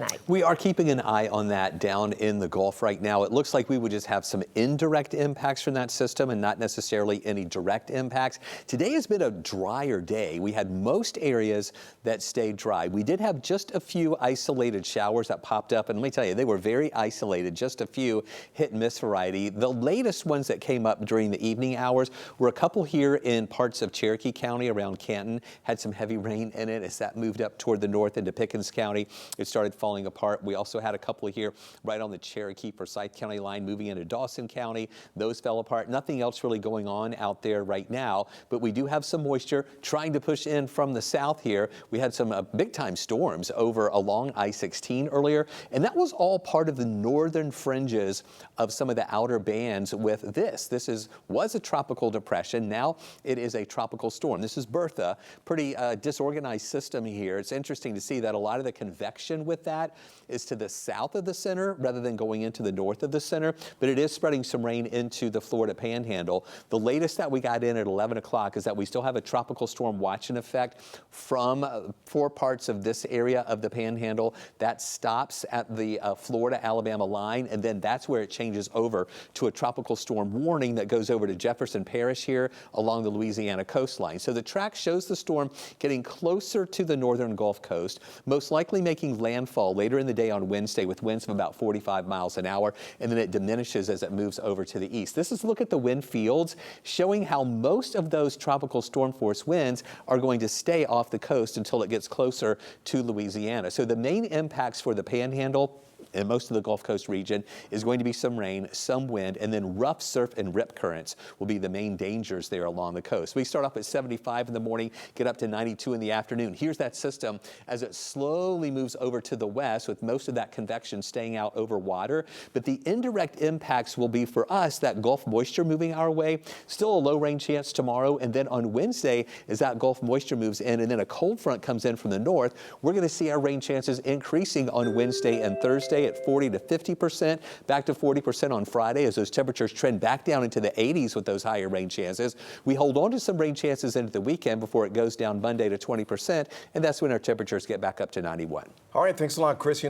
night. We are keeping an eye on that down in the Gulf right now. It looks like we would just have some indirect impacts from that system and not necessarily any direct impacts. Today has been a drier day. We had most areas that stayed dry. We did have just a few isolated showers that popped up, and let me tell you, they were very isolated, just a few hit and miss variety. The latest ones that came up during the evening hours were a couple here in parts of Cherokee County around Canton. Had some heavy rain in it. As that moved up toward the north into Pickens County, it started falling apart. We also had a couple here right on the Cherokee-Forsyth County line moving into Dawson County. Those fell apart. Nothing else really going on out there right now, but we do have some moisture trying to push in from the south here. We had some big-time storms over along I-16 earlier, and that was all part of the northern fringes of some of the outer bands with this. This was a tropical depression. Now it is a tropical storm. This is Bertha. Pretty disorganized system here. It's interesting to see that a lot of the convection with that is to the south of the center rather than going into the north of the center, but it is spreading some rain into the Florida Panhandle. The latest that we got in at 11 o'clock is that we still have a tropical storm watch in effect from 4 parts of this area of the Panhandle. That stops at the Florida-Alabama line, and then that's where it changes over to a tropical storm warning that goes over to Jefferson Parish here along the Louisiana coastline. So the track shows the storm getting closer to the northern Gulf Coast, most likely making landfall later in the day on Wednesday with winds of about 45 miles an hour, and then it diminishes as it moves over to the east. This is a look at the wind fields showing how most of those tropical storm force winds are going to stay off the coast until it gets closer to Louisiana. So the main impacts for the Panhandle and most of the Gulf Coast region is going to be some rain, some wind, and then rough surf and rip currents will be the main dangers there along the coast. We start off at 75 in the morning, get up to 92 in the afternoon. Here's that system as it slowly moves over to the west with most of that convection staying out over water. But the indirect impacts will be for us that Gulf moisture moving our way. Still a low rain chance tomorrow, and then on Wednesday as that Gulf moisture moves in and then a cold front comes in from the north, we're going to see our rain chances increasing on Wednesday and Thursday at 40 to 50%, back to 40% on Friday as those temperatures trend back down into the 80s with those higher rain chances. We hold on to some rain chances into the weekend before it goes down Monday to 20%, and that's when our temperatures get back up to 91. All right, thanks a lot, Chris.